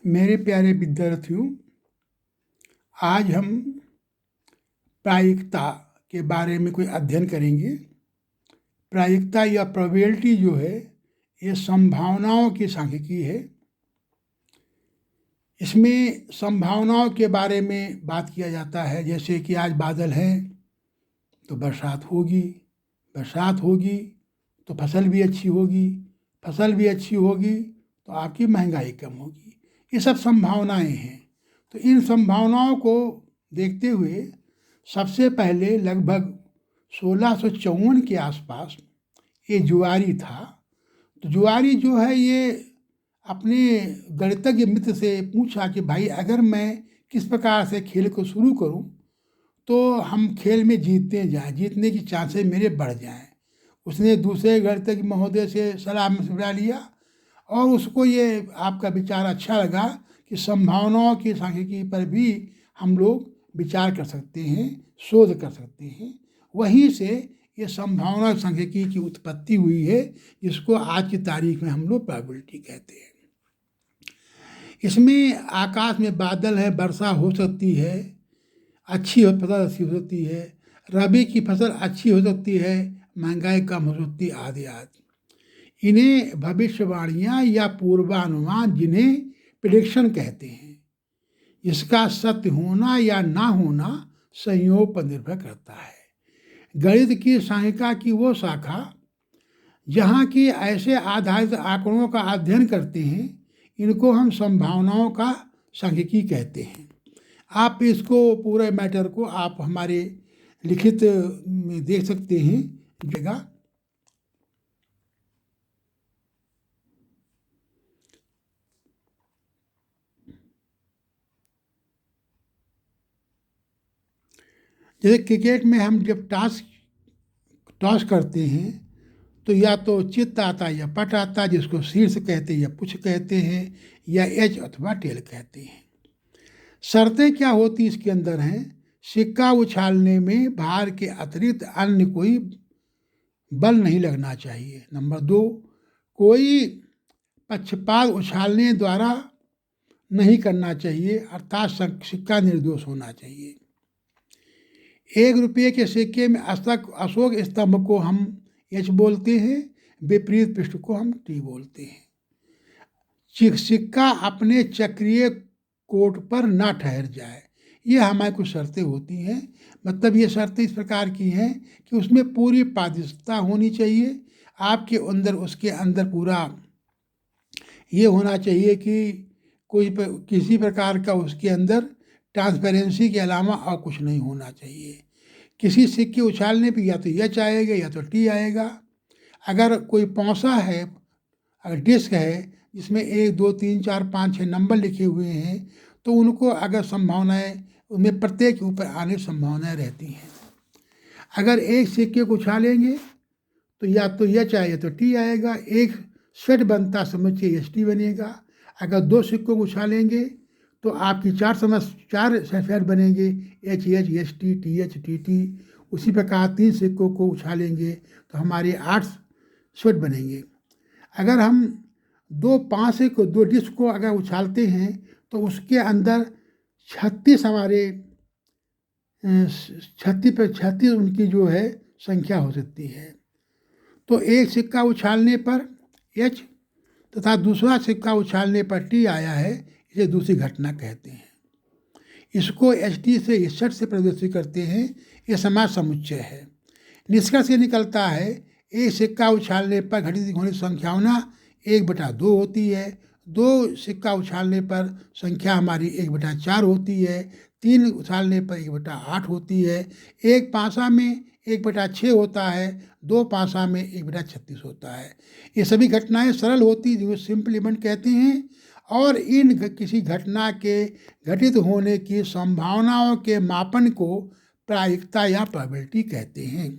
मेरे प्यारे विद्यार्थियों, आज हम प्रायिकता के बारे में कोई अध्ययन करेंगे। प्रायिकता या प्रोबेबिलिटी जो है ये संभावनाओं की सांख्यिकी है। इसमें संभावनाओं के बारे में बात किया जाता है, जैसे कि आज बादल है तो बरसात होगी, बरसात होगी तो फसल भी अच्छी होगी, फसल भी अच्छी होगी तो आपकी महंगाई कम होगी। ये सब संभावनाएं हैं। तो इन संभावनाओं को देखते हुए सबसे पहले लगभग 1654 के आसपास ये जुआरी था। तो जुआरी जो है ये अपने गणितज्ञ मित्र से पूछा कि भाई अगर मैं किस प्रकार से खेल को शुरू करूं तो हम खेल में जीतते जाएं, जीतने की चांसेस मेरे बढ़ जाएं। उसने दूसरे गणितज्ञ महोदय से सलाह मशवरा लिया और उसको ये आपका विचार अच्छा लगा कि संभावनाओं की सांख्यिकी पर भी हम लोग विचार कर सकते हैं, शोध कर सकते हैं। वहीं से ये संभावना सांख्यिकी की उत्पत्ति हुई है, जिसको आज की तारीख में हम लोग प्रोबेबिलिटी कहते हैं। इसमें आकाश में बादल है, वर्षा हो सकती है, अच्छी फसल अच्छी हो सकती है, रबी की फसल अच्छी हो सकती है, महंगाई कम हो सकती है, आदि आदि। इन्हें भविष्यवाणियाँ या पूर्वानुमान, जिन्हें प्रेडिक्शन कहते हैं, इसका सत्य होना या ना होना संयोग पर निर्भर करता है। गणित की सांख्यिका की वो शाखा जहाँ की ऐसे आधारित आंकड़ों का अध्ययन करते हैं, इनको हम संभावनाओं का सांख्यिकी कहते हैं। आप इसको पूरे मैटर को आप हमारे लिखित में देख सकते हैं। जगह जैसे क्रिकेट में हम जब टॉस करते हैं तो या तो चित्त आता या पट आता, जिसको शीर्ष कहते हैं या पुच्छ कहते हैं, या एज अथवा टेल कहते हैं। शर्तें क्या होती इसके अंदर हैं? सिक्का उछालने में भार के अतिरिक्त अन्य कोई बल नहीं लगना चाहिए। नंबर 2, कोई पक्षपात उछालने द्वारा नहीं करना चाहिए, अर्थात सिक्का निर्दोष होना चाहिए। 1 रुपये के सिक्के में अशोक स्तंभ को हम एच बोलते हैं, विपरीत पृष्ठ को हम टी बोलते हैं। सिक्का अपने चक्रीय कोट पर ना ठहर जाए, ये हमारी कुछ शर्तें होती हैं। मतलब ये शर्तें इस प्रकार की हैं कि उसमें पूरी पारदर्शिता होनी चाहिए, आपके अंदर उसके अंदर पूरा ये होना चाहिए कि किसी प्रकार का उसके अंदर ट्रांसपेरेंसी के अलावा और कुछ नहीं होना चाहिए। किसी सिक्के उछालने पे या तो एच आएगा या तो टी आएगा। अगर कोई पौसा है, अगर डिस्क है जिसमें 1 2 3 4 5 6 नंबर लिखे हुए हैं, तो उनको अगर संभावनाएं, उनमें प्रत्येक ऊपर आने की संभावनाएं रहती हैं। अगर एक सिक्के को उछालेंगे तो या तो एच आएगा तो टी आएगा, एक सेट बनता समझिए एच टी बनेगा। अगर 2 सिक्कों को उछालेंगे तो आपकी 4 सेट बनेंगे, H H H T H T T. उसी प्रकार 3 सिक्कों को उछालेंगे तो हमारे 8 सेट बनेंगे। अगर हम 2 डिस्क को अगर उछालते हैं तो उसके अंदर 36 हमारे 36 उनकी जो है संख्या हो सकती है। तो एक सिक्का उछालने पर एच तथा दूसरा सिक्का उछालने पर टी आया है, इसे दूसरी घटना कहते हैं। इसको एच टी से 61 से प्रदर्शित करते हैं। यह समाज समुच्चय है। निष्कर्ष ये निकलता है, एक सिक्का उछालने पर घटित होने संख्यावना 1/2 होती है। 2 सिक्का उछालने पर संख्या हमारी 1/4 होती है। 3 उछालने पर 1/8 होती है। एक पासा में 1/6 होता है, 2 पासा में 1/36 होता है। ये सभी घटनाएं सरल होती, जिनको सिंपल इवेंट कहते हैं। और इन किसी घटना के घटित होने की संभावनाओं के मापन को प्रायिकता या प्रोबेबिलिटी कहते हैं।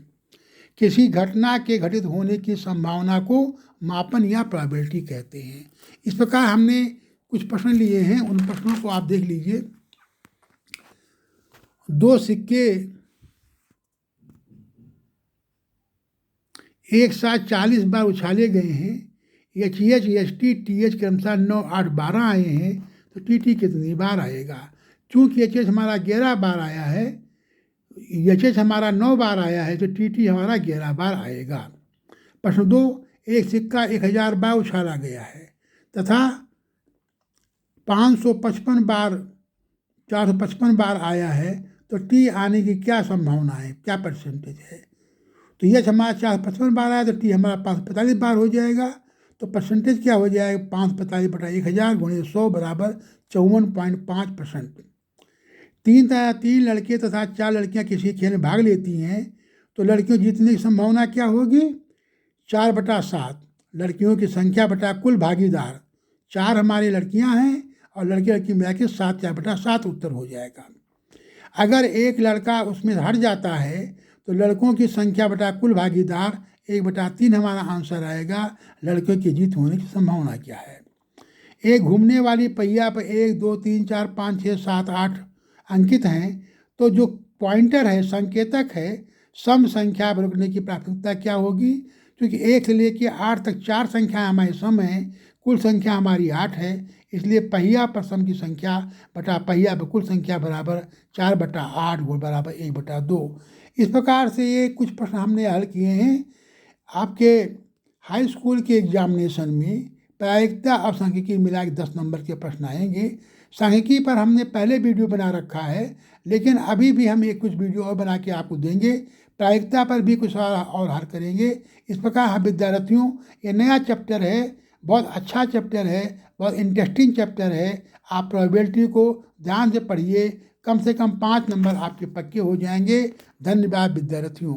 किसी घटना के घटित होने की संभावना को मापन या प्रोबेबिलिटी कहते हैं। इस प्रकार हमने कुछ प्रश्न लिए हैं, उन प्रश्नों को आप देख लीजिए। 2 सिक्के एक साथ 40 बार उछाले गए हैं, H H T T H के अनुसार 9 8 12 आए हैं, तो टी टी कितनी बार आएगा। चूँकि एच एच हमारा 11 बार आया है, एच एच हमारा 9 बार आया है, तो टी टी हमारा 11 बार आएगा। प्रश्न 2, एक सिक्का 1000 बार उछाला गया है तथा 555 बार 455 बार आया है, तो टी आने की क्या संभावना है, क्या परसेंटेज है। तो यच हमारा 455 बार आया तो टी हमारा 545 बार हो जाएगा। तो परसेंटेज क्या हो जाएगा, 545/1000 गुणे 100 बराबर 54.5%। तीन लड़के तथा 4 लड़कियां किसी खेल में भाग लेती हैं, तो लड़कियों जीतने की संभावना क्या होगी, 4/7। लड़कियों की संख्या बटा कुल भागीदार, 4 हमारी लड़कियां हैं और लड़की लड़की मिला के 7, 4/7 उत्तर हो जाएगा। अगर एक लड़का उसमें हट जाता है तो लड़कों की संख्या बटा कुल भागीदार 1/3 हमारा आंसर आएगा। लड़कियों की जीत होने की संभावना क्या है। एक घूमने वाली पहिया पर 1, 2, 3, 4, 5, 6, 7, 8 अंकित हैं, तो जो पॉइंटर है, संकेतक है, सम संख्या पर रुकने की प्राथमिकता क्या होगी। क्योंकि 1 से लेकर 8 तक 4 संख्याएं हमारी सम हैं, कुल संख्या हमारी 8 है, इसलिए पहिया पर सम की संख्या बटा पहिया पर कुल संख्या बराबर 4/8 बराबर 1/2। इस प्रकार से ये कुछ प्रश्न हमने हल किए हैं। आपके हाई स्कूल के एग्जामिनेशन में प्रायिकता और सांख्यिकी मिला के 10 नंबर के प्रश्न आएंगे। सांख्यिकी पर हमने पहले वीडियो बना रखा है, लेकिन अभी भी हम एक कुछ वीडियो और बना के आपको देंगे। प्रायिकता पर भी कुछ और हल करेंगे। इस प्रकार हम विद्यार्थियों, ये नया चैप्टर है, बहुत अच्छा चैप्टर है, बहुत इंटरेस्टिंग चैप्टर है। आप प्रोबेबिलिटी को ध्यान से पढ़िए, कम से कम 5 नंबर आपके पक्के हो जाएंगे। धन्यवाद विद्यार्थियों।